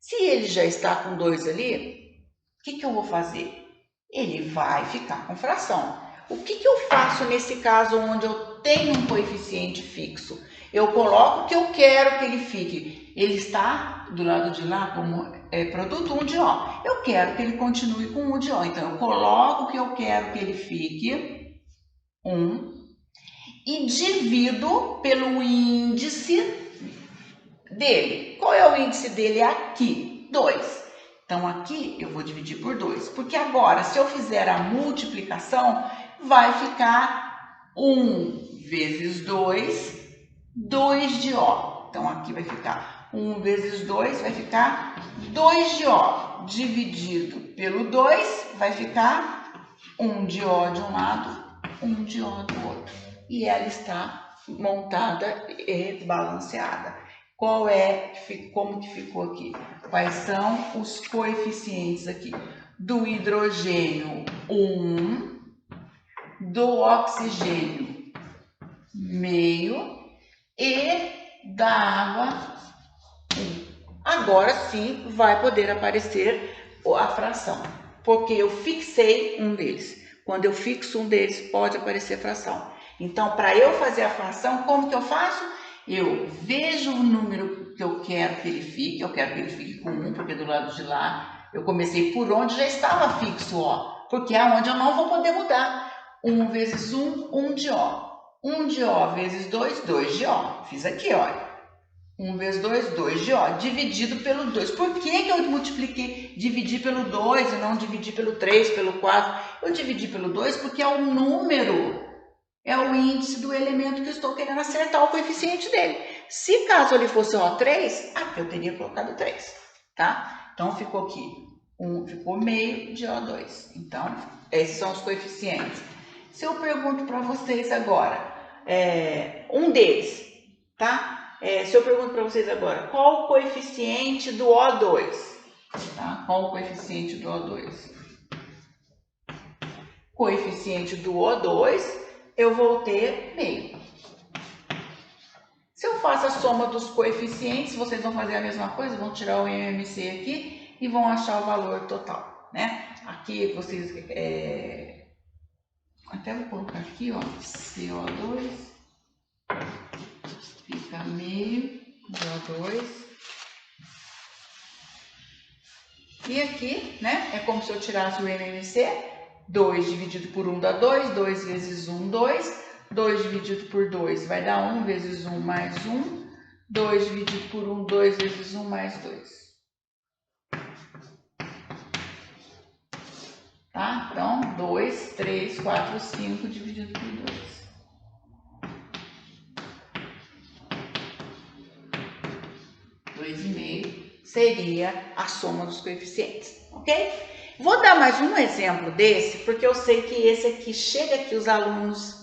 Se ele já está com 2 ali, o que eu vou fazer? Ele vai ficar com fração. O que eu faço nesse caso onde eu tenho um coeficiente fixo? Eu coloco o que eu quero que ele fique. Ele está do lado de lá como produto 1 de O. Eu quero que ele continue com 1 de O. Então, eu coloco o que eu quero que ele fique, 1, e divido pelo índice dele. Qual é o índice dele aqui? 2. Então, aqui eu vou dividir por 2. Porque agora, se eu fizer a multiplicação, vai ficar 1 vezes 2, 2 de O. Então, aqui vai ficar 1 vezes 2, vai ficar 2 de O. Dividido pelo 2, vai ficar 1 de O de um lado, 1 de O do outro. E ela está montada e balanceada. Como que ficou aqui? Quais são os coeficientes aqui? Do hidrogênio 1, do oxigênio meio e da água 1. Agora sim vai poder aparecer a fração, porque eu fixei um deles. Quando eu fixo um deles, pode aparecer fração. Então, para eu fazer a fração, como que eu faço? Eu vejo o número que eu quero que ele fique. Eu quero que ele fique com 1, porque do lado de lá eu comecei por onde já estava fixo O, porque é onde eu não vou poder mudar. 1 vezes 1, 1 de O. 1 de O vezes 2, 2 de O. Fiz aqui, olha. 1 vezes 2, 2 de O, dividido pelo 2. Por que eu multipliquei, dividi pelo 2 e não dividi pelo 3, pelo 4? Eu dividi pelo 2 porque é o número, é o índice do elemento que eu estou querendo acertar o coeficiente dele. Se caso ele fosse O3, aqui eu teria colocado 3, tá? Então ficou aqui, ficou meio de O2. Então, esses são os coeficientes. Se eu pergunto para vocês agora, um deles, tá? Se eu pergunto para vocês agora, qual o coeficiente do O2? Tá? Qual o coeficiente do O2? Coeficiente do O2, eu vou ter meio. Se eu faço a soma dos coeficientes, vocês vão fazer a mesma coisa, vão tirar o MMC aqui e vão achar o valor total, né? Aqui vocês... até vou colocar aqui, ó, CO2 fica meio de O2. E aqui, né, é como se eu tirasse o MMC, 2 dividido por 1 dá 2, 2 vezes 1, 2, 2 dividido por 2 vai dar 1 vezes 1 mais 1, 2 dividido por 1, 2 vezes 1 mais 2. Tá? Então, 2, 3, 4, 5 dividido por 2. 2,5 seria a soma dos coeficientes, ok? Vou dar mais um exemplo desse, porque eu sei que esse aqui, chega aqui os alunos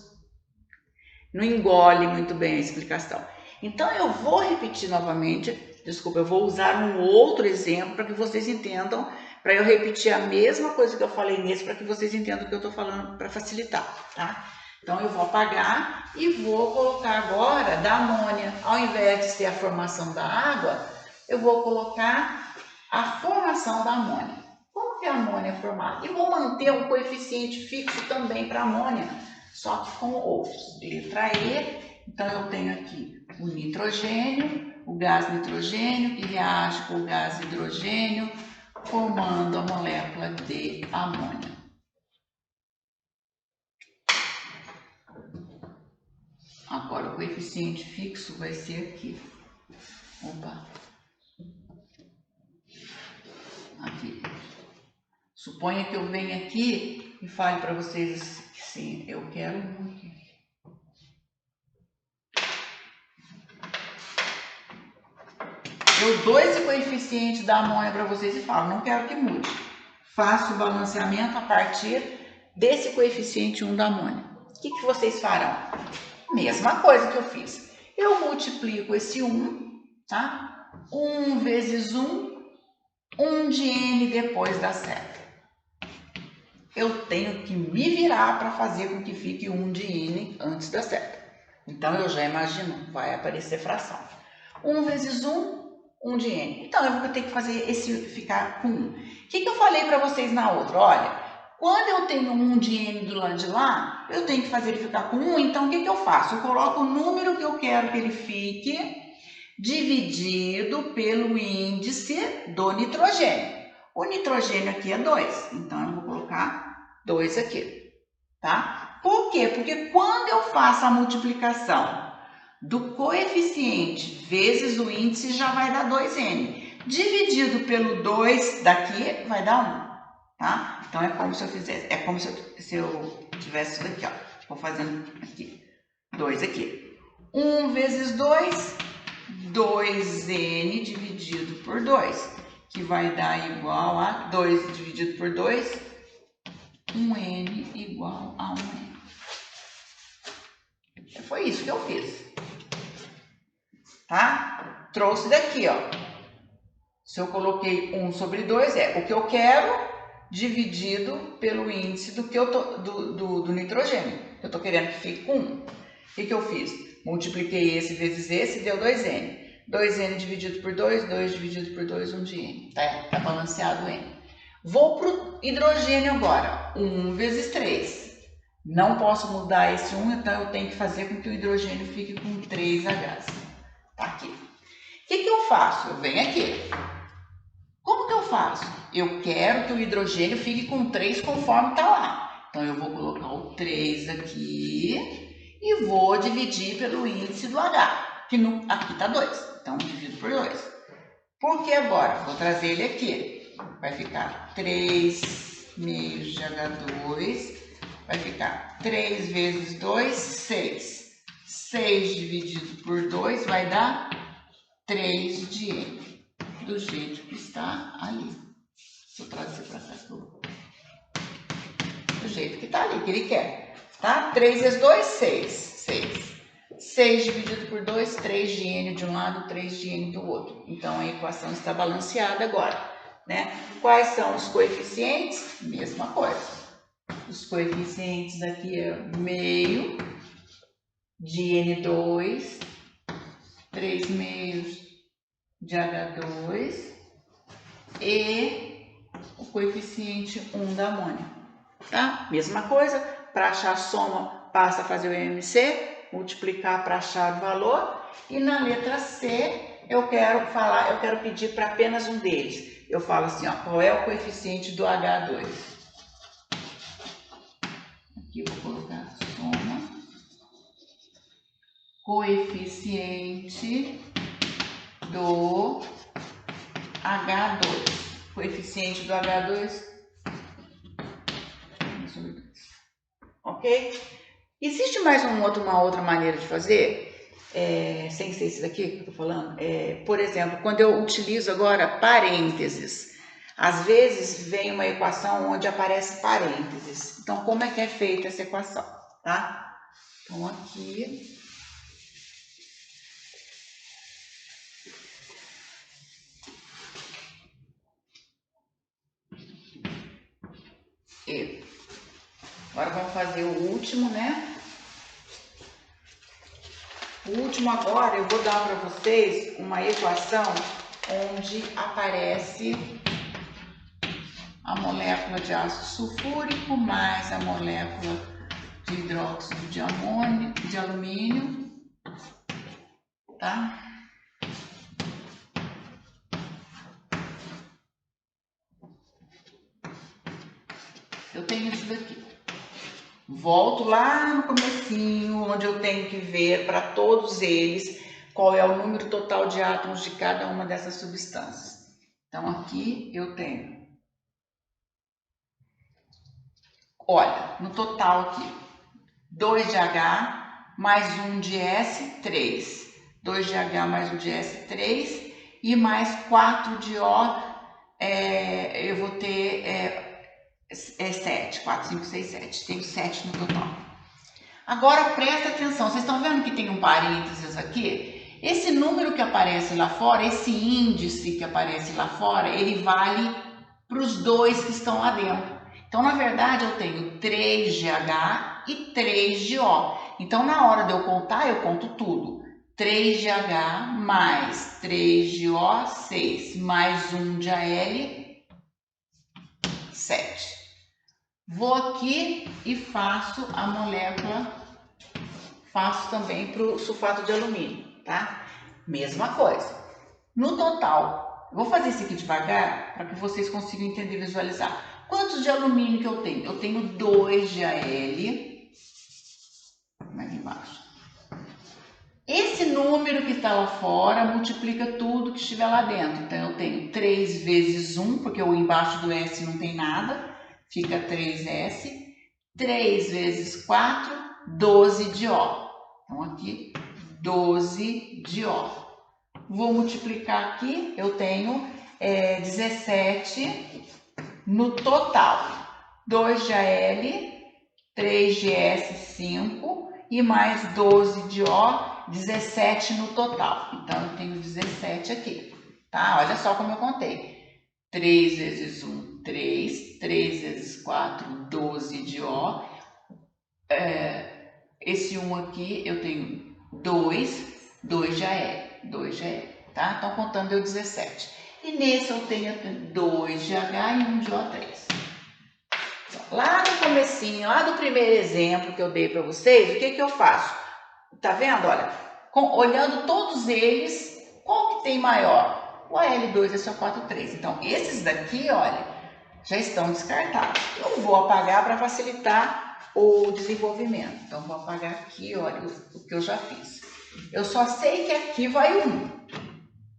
não engolem muito bem a explicação. Então, eu vou repetir novamente, desculpa, eu vou usar um outro exemplo para que vocês entendam, para eu repetir a mesma coisa que eu falei nesse, para que vocês entendam o que eu estou falando, para facilitar, tá? Então, eu vou apagar e vou colocar agora da amônia, ao invés de ser a formação da água, eu vou colocar a formação da amônia. Como que a amônia é formada? E vou manter um coeficiente fixo também para a amônia, só que com outros. Letra E, então eu tenho aqui o nitrogênio, o gás nitrogênio, que reage com o gás hidrogênio, formando a molécula de amônia. Agora o coeficiente fixo vai ser aqui. Opa! Aqui. Suponha que eu venha aqui e fale para vocês que sim, eu quero um aqui. Eu dou esse coeficiente da amônia para vocês e falo, não quero que mude. Faço o balanceamento a partir desse coeficiente 1 da amônia. O que vocês farão? Mesma coisa que eu fiz. Eu multiplico esse 1, tá? 1 vezes 1, 1 de N depois da seta. Eu tenho que me virar para fazer com que fique 1 de N antes da seta. Então, eu já imagino, vai aparecer fração. 1 vezes 1, 1 de N. Então, eu vou ter que fazer esse ficar com 1. O que eu falei para vocês na outra? Olha, quando eu tenho 1 de N do lado de lá, eu tenho que fazer ele ficar com 1. Então, o que eu faço? Eu coloco o número que eu quero que ele fique dividido pelo índice do nitrogênio. O nitrogênio aqui é 2, então eu vou colocar 2 aqui, tá? Por quê? Porque quando eu faço a multiplicação do coeficiente vezes o índice, já vai dar 2N. Dividido pelo 2 daqui, vai dar 1, tá? Então, é como se eu fizesse, é como se eu tivesse isso daqui, ó. Vou fazendo aqui, 2 aqui. 1 vezes 2, 2N dividido por 2. Que vai dar igual a 2 dividido por 2, 1N igual a 1N. Foi isso que eu fiz. Tá? Trouxe daqui, ó. Se eu coloquei 1 sobre 2, é o que eu quero, dividido pelo índice do nitrogênio. Eu estou querendo que fique com 1. O que eu fiz? Multipliquei esse vezes esse, deu 2N. 2N dividido por 2, 2 dividido por 2, 1 de N. Tá balanceado o N. Vou para o hidrogênio agora. 1 vezes 3. Não posso mudar esse 1, então eu tenho que fazer com que o hidrogênio fique com 3H. Tá aqui. O que eu faço? Eu venho aqui. Como que eu faço? Eu quero que o hidrogênio fique com 3 conforme está lá. Então, eu vou colocar o 3 aqui e vou dividir pelo índice do H, que aqui está 2. Então, divido por 2. Por que agora? Vou trazer ele aqui. Vai ficar 3 meios de H2. Vai ficar 3 vezes 2, 6. 6 dividido por 2 vai dar 3 de N. Do jeito que está ali. Deixa eu trazer para cá. Do jeito que está ali, que ele quer. Tá? 3 vezes 2, 6. 6. 6 dividido por 2, 3 de N de um lado, 3 de N do outro. Então, a equação está balanceada agora. Né? Quais são os coeficientes? Mesma coisa. Os coeficientes aqui é meio de N2, 3 meios de H2 e o coeficiente 1 da amônia, tá? Mesma coisa, para achar a soma, basta fazer o IMC, multiplicar para achar o valor, e na letra C eu quero pedir para apenas um deles. Eu falo assim, ó, qual é o coeficiente do H2? Aqui eu vou colocar soma, coeficiente do H2. Coeficiente do H2. Ok? Existe mais uma outra maneira de fazer? Sem ser esse daqui que eu estou falando. Por exemplo, quando eu utilizo agora parênteses. Às vezes vem uma equação onde aparece parênteses. Então, como é que é feita essa equação? Tá? Então, aqui... Agora vamos fazer o último, né? O último agora eu vou dar para vocês uma equação onde aparece a molécula de ácido sulfúrico mais a molécula de hidróxido de alumínio, tá? Eu tenho isso daqui. Volto lá no comecinho, onde eu tenho que ver para todos eles qual é o número total de átomos de cada uma dessas substâncias. Então, aqui eu tenho, olha, no total aqui, 2 de H mais 1 de S, 3. 2 de H mais 1 de S, 3. E mais 4 de O, eu vou ter... 7, 4, 5, 6, 7. Tenho 7 no total. Agora presta atenção, vocês estão vendo que tem um parênteses aqui? Esse número que aparece lá fora, esse índice que aparece lá fora, ele vale para os dois que estão lá dentro. Então, na verdade, eu tenho 3 de H e 3 de O. Então, na hora de eu contar, eu conto tudo. 3 de H mais 3 de O, 6, mais 1 de Al, 7. Vou aqui e faço a molécula, faço também para o sulfato de alumínio, tá? Mesma coisa. No total, eu vou fazer isso aqui devagar para que vocês consigam entender e visualizar. Quantos de alumínio que eu tenho? Eu tenho 2 de Al, aqui embaixo. Esse número que está lá fora multiplica tudo que estiver lá dentro. Então, eu tenho 3 vezes 1, porque o embaixo do S não tem nada. Fica 3S, 3 vezes 4, 12 de O. Então, aqui, 12 de O. Vou multiplicar aqui, eu tenho 17 no total. 2 de Al, 3 de S, 5 e mais 12 de O, 17 no total. Então, eu tenho 17 aqui, tá? Olha só como eu contei. 3 vezes 1, 3. 3 vezes 4, 12 de O. Esse 1 aqui eu tenho 2. 2 já é. 2 já é. Tá? Então, contando deu 17. E nesse eu tenho 2 de H e 1 de O3. Lá no comecinho, lá do primeiro exemplo que eu dei para vocês, o que eu faço? Tá vendo? Olha, olhando todos eles, qual que tem maior? O AL2 é só 4,3. Então, esses daqui, olha, já estão descartados. Eu vou apagar para facilitar o desenvolvimento. Então, vou apagar aqui, olha, o que eu já fiz. Eu só sei que aqui vai o 1.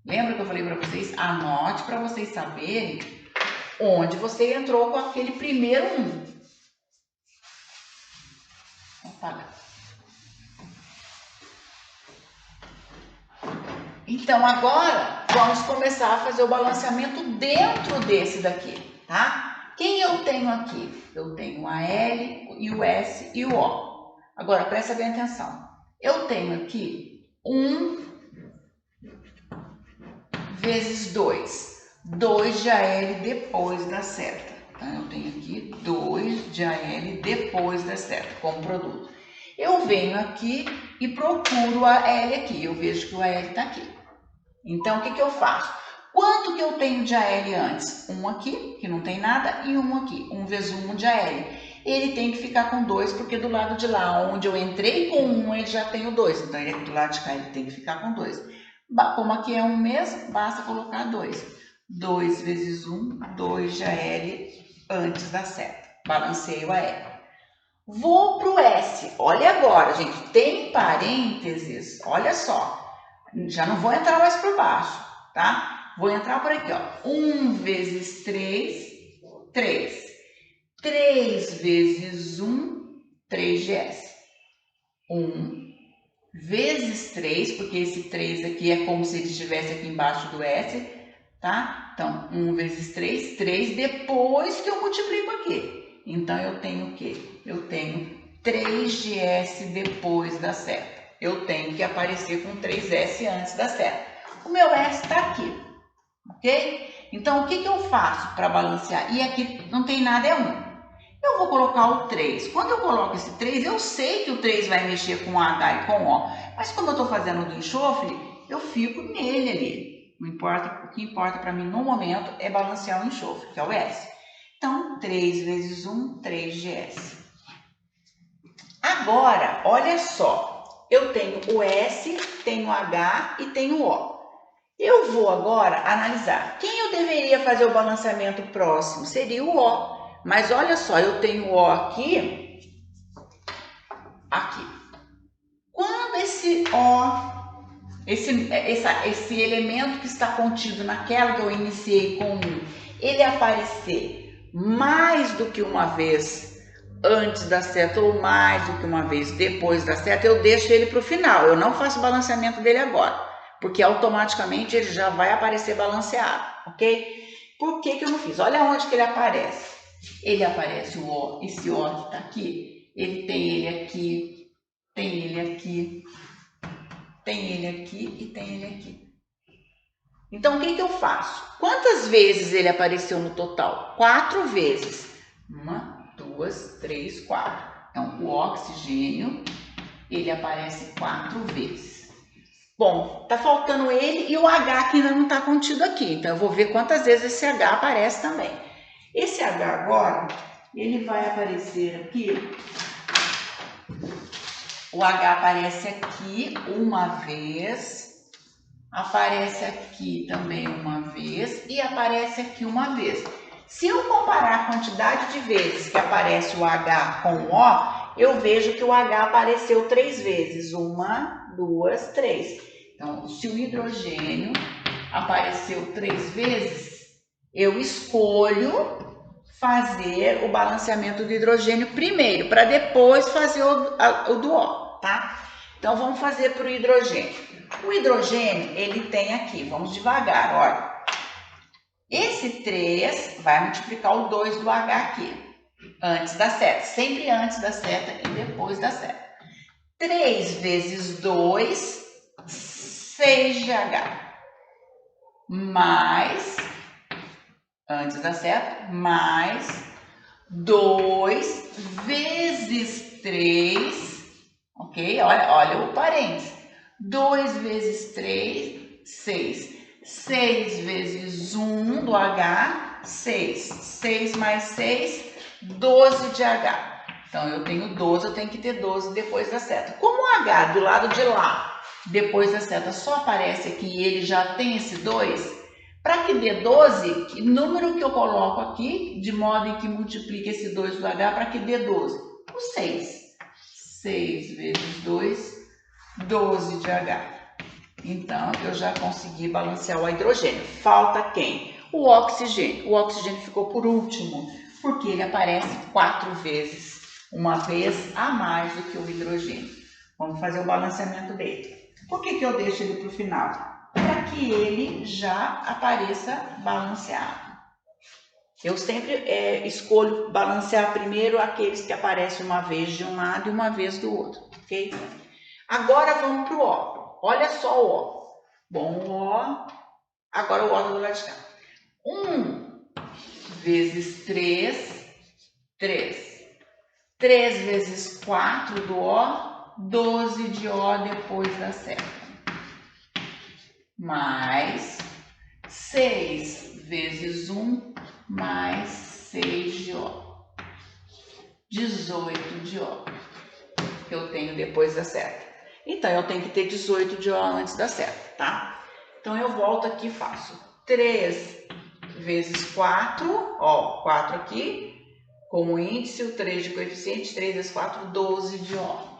Lembra que eu falei para vocês? Anote para vocês saberem onde você entrou com aquele primeiro 1. Vou apagar. Então, agora, vamos começar a fazer o balanceamento dentro desse daqui, tá? Quem eu tenho aqui? Eu tenho a L, e o S e o O. Agora, presta bem atenção. Eu tenho aqui 1 vezes 2. 2 de AL depois da seta. Então, eu tenho aqui 2 de AL depois da seta, como produto. Eu venho aqui e procuro a L aqui. Eu vejo que o AL está aqui. Então, o que eu faço? Quanto que eu tenho de AL antes? 1 aqui, que não tem nada, e 1 aqui. 1 vezes 1 de AL. Ele tem que ficar com 2, porque do lado de lá, onde eu entrei com 1, ele já tem o 2. Então, ele, do lado de cá, ele tem que ficar com 2. Como aqui é 1 mesmo, basta colocar 2. 2 vezes 1, 2 de AL antes da seta. Balanceio a L. Vou para o S. Olha agora, gente, tem parênteses. Olha só. Já não vou entrar mais por baixo, tá? Vou entrar por aqui, ó. 1 vezes 3, 3. 3 vezes 1, 3gs. 1 vezes 3, porque esse 3 aqui é como se ele estivesse aqui embaixo do S, tá? Então, 1 vezes 3, 3 depois que eu multiplico aqui. Então, eu tenho o quê? Eu tenho 3gs depois da seta. Eu tenho que aparecer com 3S antes da seta. O meu S está aqui, ok? Então, o que eu faço para balancear? E aqui não tem nada, é 1. Eu vou colocar o 3. Quando eu coloco esse 3, eu sei que o 3 vai mexer com H e com O. Mas como eu estou fazendo do enxofre, eu fico nele ali. Não importa, o que importa para mim no momento é balancear o enxofre, que é o S. Então, 3 vezes 1, 3gs. Agora, olha só. Eu tenho o S, tenho o H e tenho o O. Eu vou agora analisar. Quem eu deveria fazer o balanceamento próximo? Seria o O. Mas olha só, eu tenho o O aqui. Aqui. Quando esse O, esse elemento que está contido naquela que eu iniciei com 1, ele aparecer mais do que uma vez antes da seta ou mais do que uma vez depois da seta, eu deixo ele para o final. Eu não faço balanceamento dele agora, porque automaticamente ele já vai aparecer balanceado, ok? Por que eu não fiz? Olha onde que ele aparece. Ele aparece o O, esse O que está aqui, ele tem ele aqui, tem ele aqui, tem ele aqui e tem ele aqui. Então, o que eu faço? Quantas vezes ele apareceu no total? 4 vezes. 1, 2, 3, 4. Então, o oxigênio, ele aparece 4 vezes. Bom, tá faltando ele e o H que ainda não está contido aqui. Então, eu vou ver quantas vezes esse H aparece também. Esse H agora, ele vai aparecer aqui. O H aparece aqui uma vez, aparece aqui também uma vez e aparece aqui uma vez. Se eu comparar a quantidade de vezes que aparece o H com o O, eu vejo que o H apareceu 3 vezes. 1, 2, 3. Então, se o hidrogênio apareceu 3 vezes, eu escolho fazer o balanceamento do hidrogênio primeiro, para depois fazer o do O, tá? Então, vamos fazer para o hidrogênio. O hidrogênio, ele tem aqui, vamos devagar, olha. Esse 3 vai multiplicar o 2 do H aqui, antes da seta, sempre antes da seta e depois da seta. 3 vezes 2, 6 de H, mais antes da seta, mais 2 vezes 3, ok? Olha o parênteses. 2 vezes 3, 6. 6 vezes 1 do H, 6. 6 mais 6, 12 de H. Então, eu tenho 12, eu tenho que ter 12 depois da seta. Como o H do lado de lá, depois da seta, só aparece aqui e ele já tem esse 2, para que dê 12, que número que eu coloco aqui, de modo em que multiplique esse 2 do H para que dê 12? O 6. 6 vezes 2, 12 de H. Então, eu já consegui balancear o hidrogênio. Falta quem? O oxigênio. O oxigênio ficou por último, porque ele aparece 4 vezes, uma vez a mais do que o hidrogênio. Vamos fazer o balanceamento dele. Por que eu deixo ele para o final? Para que ele já apareça balanceado. Eu sempre escolho balancear primeiro aqueles que aparecem uma vez de um lado e uma vez do outro, ok? Agora vamos para o O. Olha só o O. Bom, o O. Agora o O do lado de cá. 1 vezes 3, 3. 3 vezes 4 do O, 12 de O depois da seta. Mais 6 vezes 1, mais 6 de O. 18 de O que eu tenho depois da seta. Então, eu tenho que ter 18 de O antes da seta, tá? Então, eu volto aqui e faço 3 vezes 4, ó, 4 aqui, como índice, o 3 de coeficiente, 3 vezes 4, 12 de O.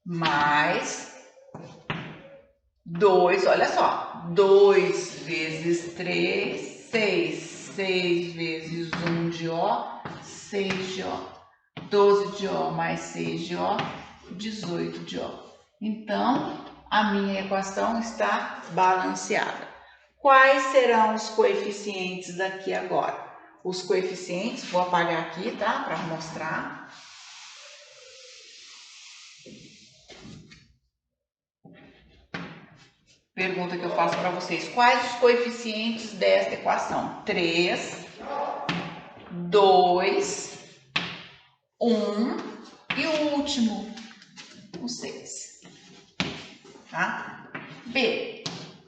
Mais 2, olha só, 2 vezes 3, 6. 6 vezes 1 de O, 6 de O. 12 de O mais 6 de O, 18 de O. Então, a minha equação está balanceada. Quais serão os coeficientes daqui agora? Os coeficientes, vou apagar aqui, tá? Para mostrar. Pergunta que eu faço para vocês. Quais os coeficientes desta equação? 3, 2, 1 e o último, o 6. Tá? B.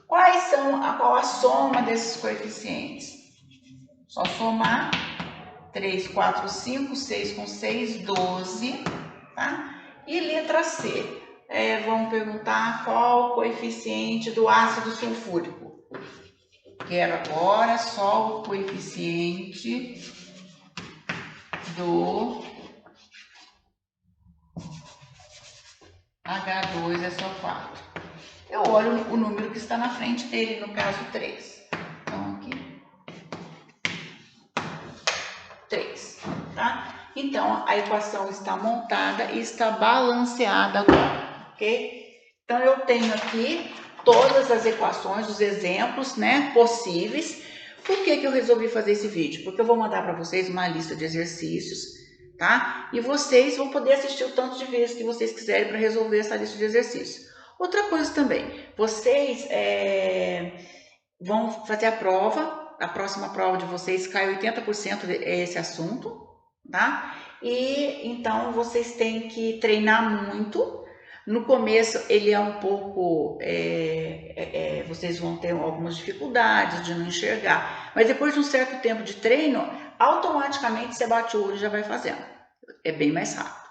Qual a soma desses coeficientes? Só somar 3, 4, 5, 6 com 6, 12. Tá? E letra C. Vamos perguntar qual o coeficiente do ácido sulfúrico. Quero agora só o coeficiente do H2, é só 4. Eu olho o número que está na frente dele, no caso 3. Então, aqui, 3, tá? Então, a equação está montada e está balanceada agora, ok? Então, eu tenho aqui todas as equações, os exemplos, né, possíveis. Por que eu resolvi fazer esse vídeo? Porque eu vou mandar para vocês uma lista de exercícios, tá? E vocês vão poder assistir o tanto de vezes que vocês quiserem para resolver essa lista de exercícios. Outra coisa também, vocês vão fazer a prova, a próxima prova de vocês cai 80% esse assunto, tá? E então vocês têm que treinar muito. No começo ele é um pouco, vocês vão ter algumas dificuldades de não enxergar, mas depois de um certo tempo de treino, automaticamente você bate o olho e já vai fazendo, é bem mais rápido.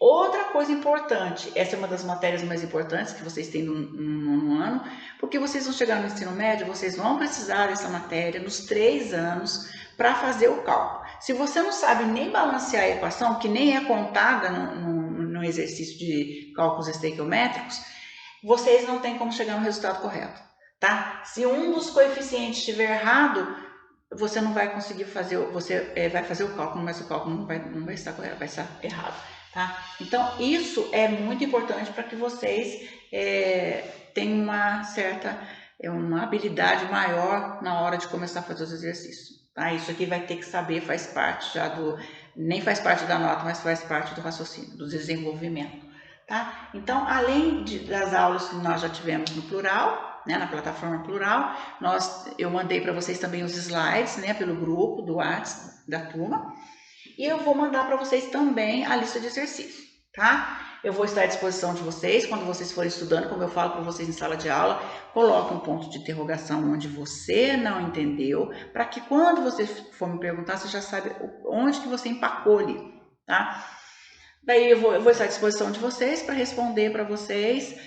Outra coisa importante, essa é uma das matérias mais importantes que vocês têm no ano, porque vocês vão chegar no ensino médio, vocês vão precisar dessa matéria nos 3 anos para fazer o cálculo. Se você não sabe nem balancear a equação, que nem é contada no exercício de cálculos estequiométricos, vocês não têm como chegar no resultado correto, tá? Se um dos coeficientes estiver errado, você não vai conseguir fazer, você vai fazer o cálculo, mas o cálculo não vai estar correto, vai estar errado. Tá? Então, isso é muito importante para que vocês tenham uma habilidade maior na hora de começar a fazer os exercícios. Tá? Isso aqui vai ter que saber, faz parte já nem faz parte da nota, mas faz parte do raciocínio, do desenvolvimento. Tá? Então, além das aulas que nós já tivemos no plural, né, na plataforma Plural. Eu mandei para vocês também os slides, né, pelo grupo do WhatsApp da turma. E eu vou mandar para vocês também a lista de exercícios, tá? Eu vou estar à disposição de vocês quando vocês forem estudando, como eu falo para vocês em sala de aula, coloque um ponto de interrogação onde você não entendeu, para que quando você for me perguntar, você já sabe onde que você empacou ali, tá? Daí eu vou estar à disposição de vocês para responder para vocês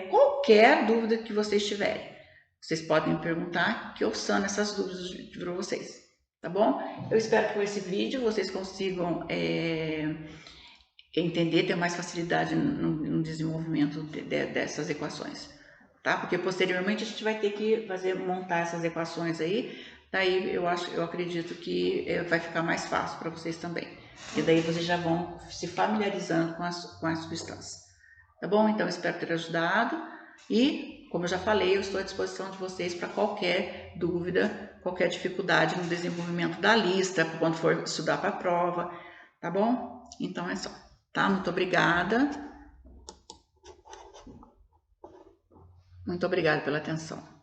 qualquer dúvida que vocês tiverem. Vocês podem me perguntar que eu sano essas dúvidas para vocês, tá bom? Eu espero que com esse vídeo vocês consigam entender, ter mais facilidade no desenvolvimento dessas equações, tá? Porque posteriormente a gente vai ter que montar essas equações aí, daí eu acredito que vai ficar mais fácil para vocês também. E daí vocês já vão se familiarizando com as substâncias, tá bom? Então espero ter ajudado e, como eu já falei, eu estou à disposição de vocês para qualquer dúvida, qualquer dificuldade no desenvolvimento da lista, quando for estudar para a prova, tá bom? Então é só. Tá? Muito obrigada. Muito obrigada pela atenção.